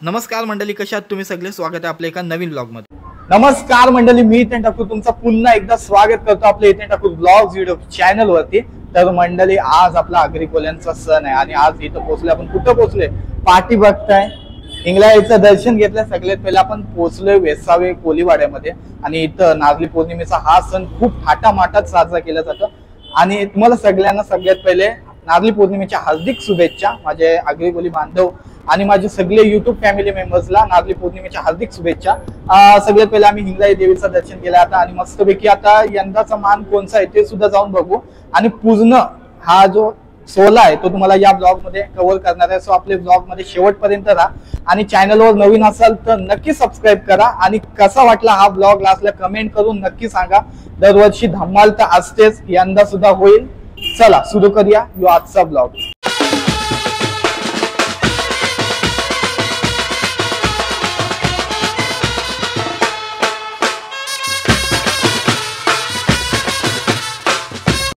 नमस्कार मंडळी, कशा आहात तुम्ही सगळे? स्वागत आहे आपल्या एका नवीन ब्लॉग मध्ये. नमस्कार मंडळी, मी इथे ठाकूर तुमचं पुन्हा एकदा स्वागत करतो आपल्या इथे ठाकूर ब्लॉग्स युट्यूब चॅनल वरती. तर मंडळी, आज आपला आगरी कोल्यांचा सण आहे आणि आज इथं पोहोचले. आपण कुठं पोहोचलोय? पाठी बघताय, हिंगलाईचं दर्शन घेतलं. सगळ्यात पहिले आपण पोहोचलोय वेसावे कोलीवाड्यामध्ये आणि इथं नारळी पौर्णिमेचा हा सण खूप थाटामाटात साजरा केला जातो. आणि तुम्हाला सगळ्यांना सगळ्यात पहिले नारळी पौर्णिमेच्या हार्दिक शुभेच्छा. माझे आगरी कोली बांधव आणि माझे सगळे युट्यूब फॅमिली मेंबर्सला नारळी पौर्णिमेच्या हार्दिक शुभेच्छा. सगळ्यात पहिले आम्ही हिंगलाई देवीचं दर्शन केलं आता आणि मस्तपैकी आता यंदाचा मान कोणचा आहे ते सुद्धा जाऊन बघू. आणि पूर्ण हा जो सोहळा आहे तो तुम्हाला या ब्लॉग मध्ये कव्हर करणार आहे. सो आपले ब्लॉग मध्ये शेवटपर्यंत राहा आणि चॅनलवर नवीन असाल तर नक्की सबस्क्राईब करा. आणि कसा वाटला हा ब्लॉग लास्टला कमेंट करून नक्की सांगा. दरवर्षी धमाल तर असतेच, यंदा सुद्धा होईल. चला सुरू करूया यो आजचा ब्लॉग.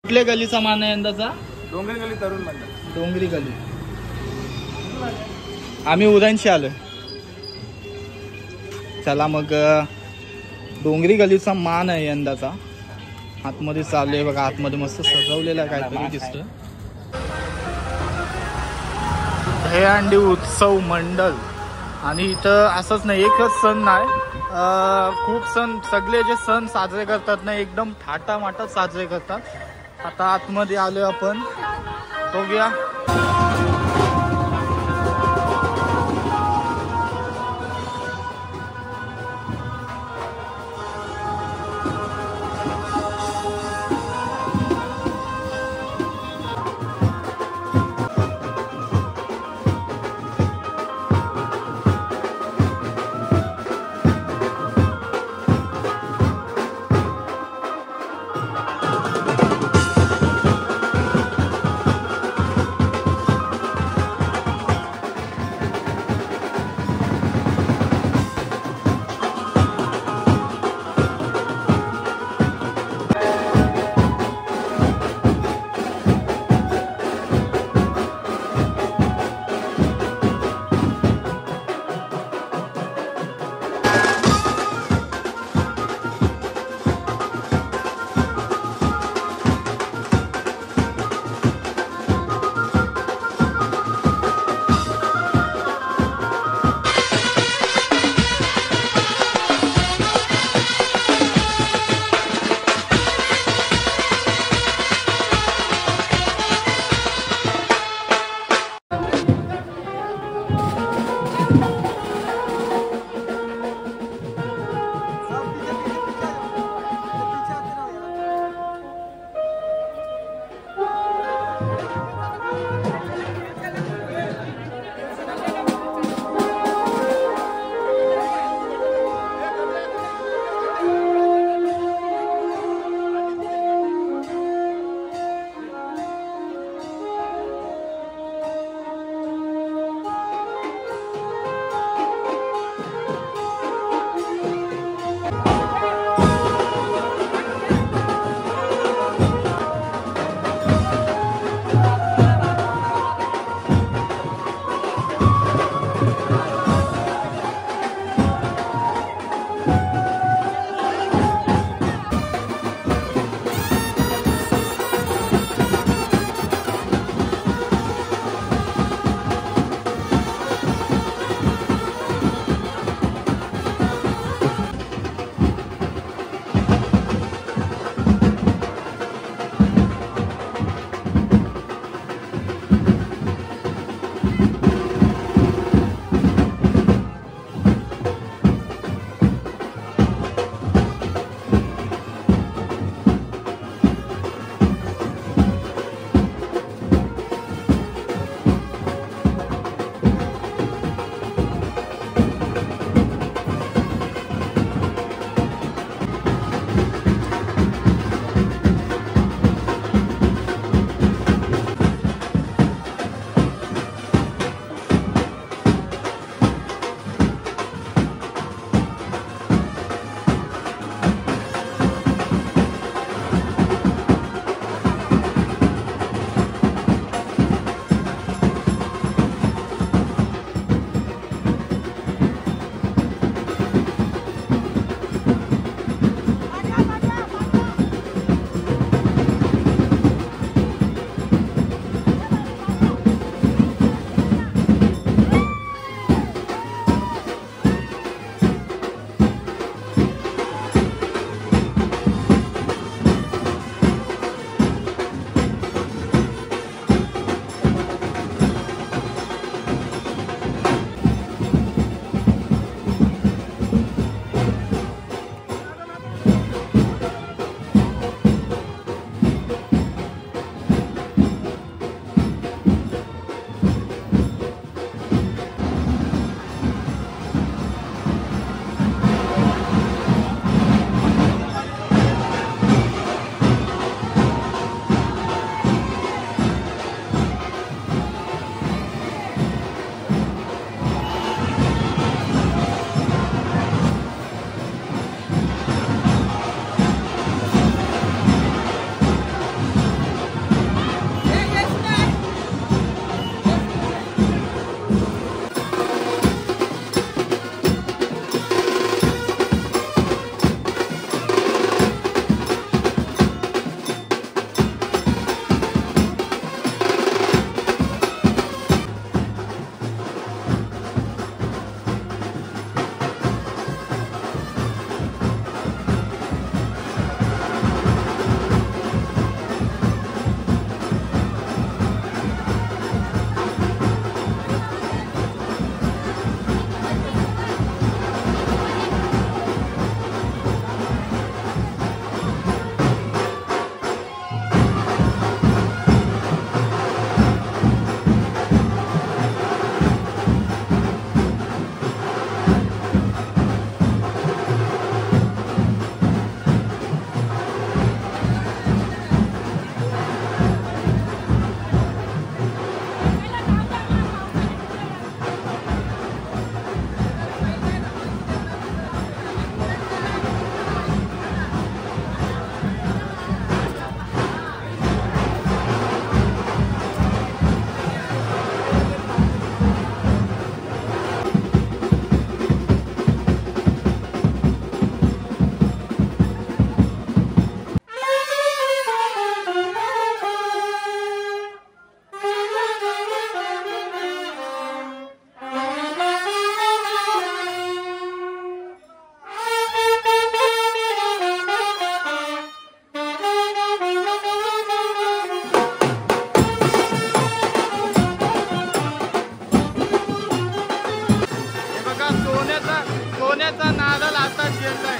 कुठल्या गलीचा मान आहे यंदाचा? डोंगरी गली तरुण मंडळ. डोंगरी गली. आम्ही उदयनशी आलोय. चला मग, डोंगरी गलीचा मान आहे यंदाचा. आतमध्ये चालू आहे बघा, आतमध्ये मस्त सजवलेला आहे काहीतरी दिसतं. दहीहंडी उत्सव मंडळ. आणि इथं असंच नाही, एकच सण नाही, खूप सण, सगळे जे सण साजरे करतात ना एकदम थाटामाटात साजरे करतात. आता आतमध्ये आलोय आपण, बघूया. पोचल्याचा नारळ आता येतोय.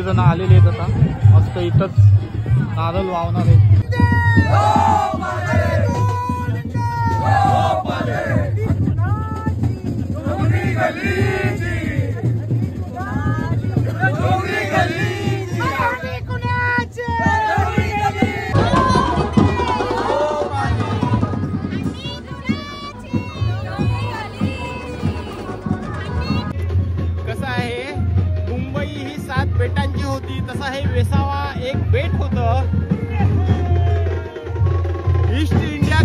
जण आलेले आहेत आता मस्त इथंच नारळ वावणार आहे.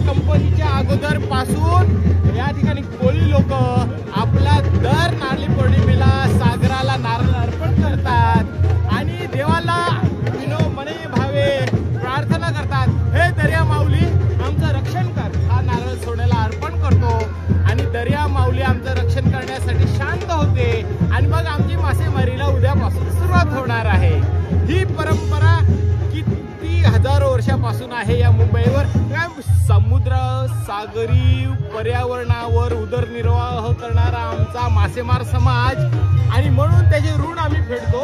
कंपनीच्या अगोदर पासून या ठिकाणी कोळी लोक आपला दर नारळी पौर्णिमेला सागराला नारळ अर्पण करतात आणि देवाला विनोमने भावे प्रार्थना करतात, हे दर्या माऊली आमचं रक्षण कर. हा नारळ सोन्याला अर्पण करतो आणि दर्या माऊली आमचं रक्षण करण्यासाठी शांत होते आणि मग आमची मासेमारीला उद्यापासून सुरुवात होणार आहे. ही परंपरा किती हजारो वर्षापासून आहे या मुंबईवर. समुद्र सागरी पर्यावरणावर उदरनिर्वाह करणारा आमचा मासेमार समाज आणि म्हणून त्याचे ऋण आम्ही फेडतो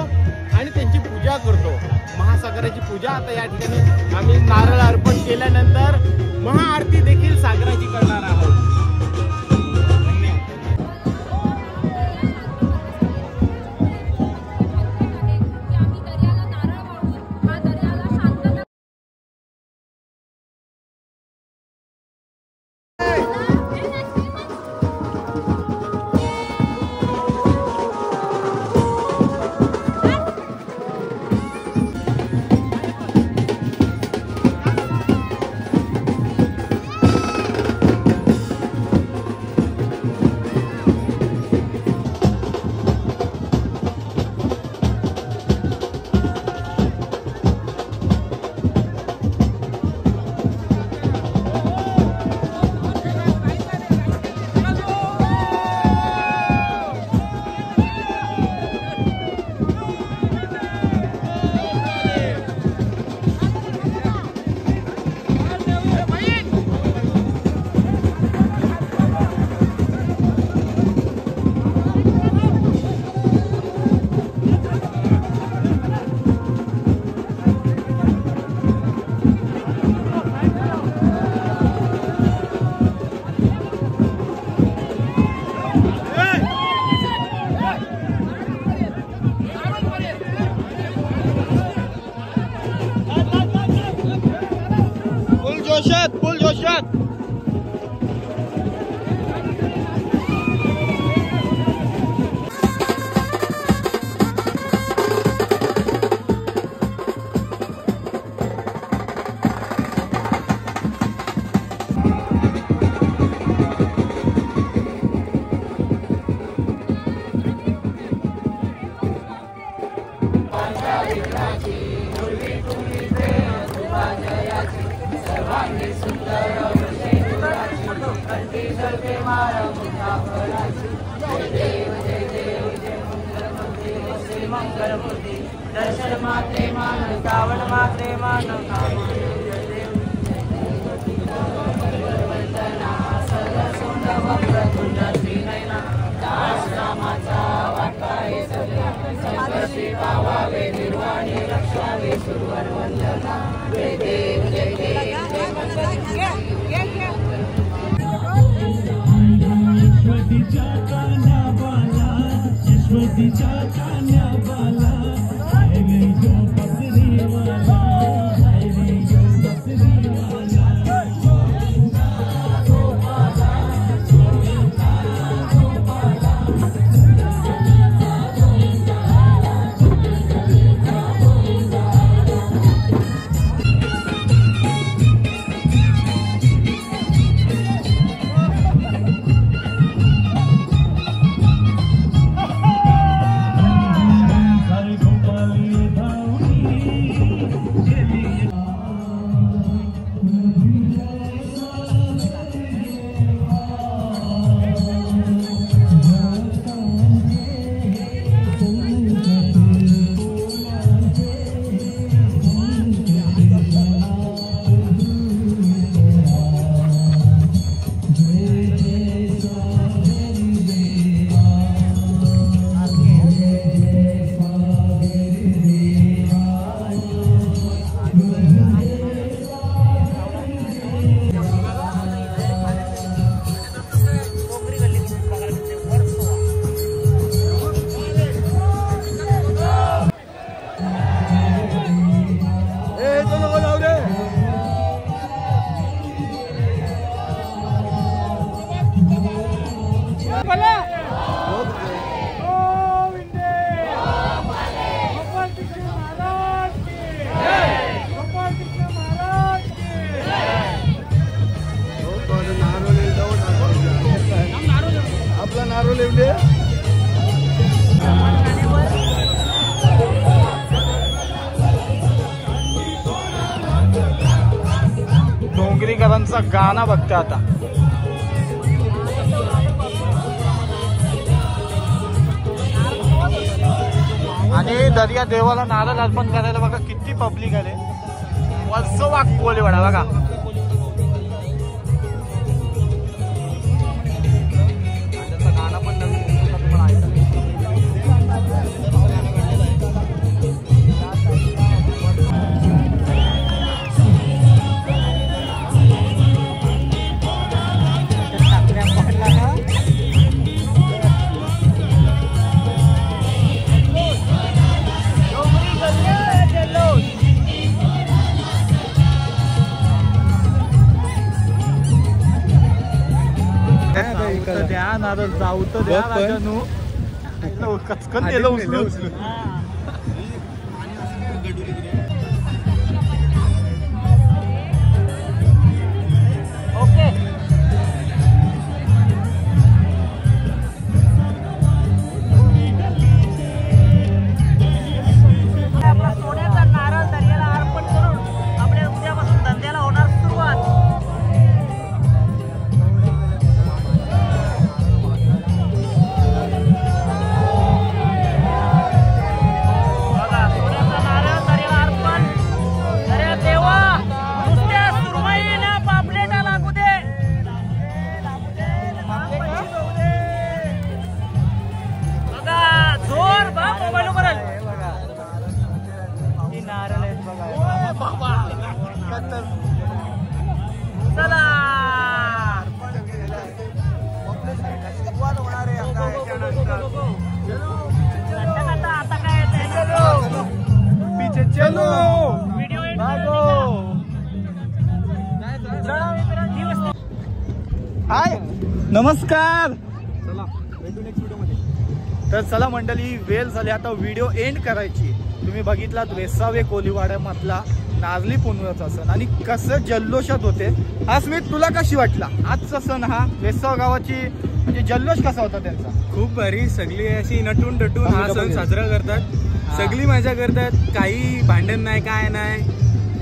आणि त्यांची पूजा करतो. महासागराची पूजा आता या ठिकाणी आम्ही नारळ अर्पण केल्यानंतर महाआरती देखील सागराची करणार आहोत. फुल जोशात दर्शन मात्रे मान श्रावण मात्रे मान श्री पावावे निर्वाणी रक्षावे सुरवर वंदना जय देव जय देव डोंगरीकरांचा गाणं बघते आता. आणि दर्या देवाला नारळ अर्पण करायला बघा किती पब्लिक आले. वर्सोवा कोळीवाडा बघा. गाणं पण नवीन तुम्हाला ऐकायला. द्या नारळ जाऊ तर द्या राजानू. कचकन दिलं उचलून. ओके आपला सोन्याचा नारळ दर्याला अर्पण करून आपल्या उद्यापासून धंद्याला होणार सुरुवात. हाय नमस्कार. तर चला मंडळी, वेळ झाली आता व्हिडिओ एंड करायची. तुम्ही बघितलात वेसावे कोळीवाड्यामधला नारळी पुनवाचा सण आणि कसं जल्लोषात होते. हा स्मित तुला कशी वाटला आजचा सण? हा वेसाव गावाची म्हणजे जल्लोष कसा होता त्यांचा? खूप भारी. सगळी अशी नटून टटून हा सण साजरा करतात. सगळी मजा करतात. काही भांडण नाही, काय नाही.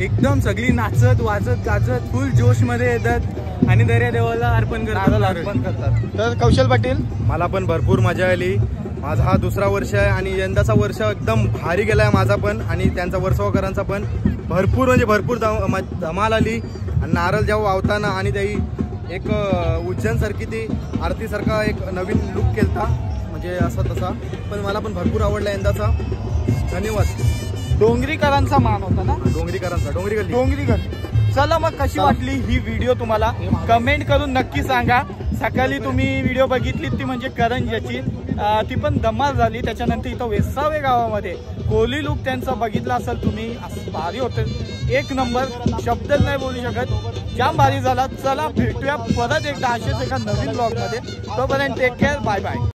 एकदम सगळी नाचत वाजत गाजत फुल जोश मध्ये येतात आणि दर्या देवाला अर्पण करतात. तर कौशल पाटील, मला पण भरपूर मजा आली. माझा हा दुसरा वर्ष आहे आणि यंदाचा वर्ष एकदम भारी गेलाय माझा पण आणि त्यांचा वर्सोवाकरांचा पण. भरपूर म्हणजे भरपूर धमाल आली. आणि नारळ जेव्हा वावताना आणि त्याही एक उज्जैन सारखी ती आरती सारखा एक नवीन लुक केलता म्हणजे असा तसा. पण मला पण भरपूर आवडला यंदाचा. धन्यवाद. डोंगरीकरांचा मान होता ना? डोंगरीकरांचा डोंगरीकर. चला मग कशी वाटली ही व्हिडिओ तुम्हाला कमेंट करून नक्की सांगा. सकाळी तुम्ही व्हिडिओ बघितली ती म्हणजे करंजाची, ती पण धमाल झाली. त्याच्यानंतर इथं वेसावे गावामध्ये कोली लुक त्यांचा बघितला असेल तुम्ही, भारी होते. एक नंबर, शब्दच नाही बोलू शकत. जाम भारी झाला. चला भेटूया परत एकदा असेच एका नवीन ब्लॉग मध्ये. तोपर्यंत टेक केअर. Bye bye.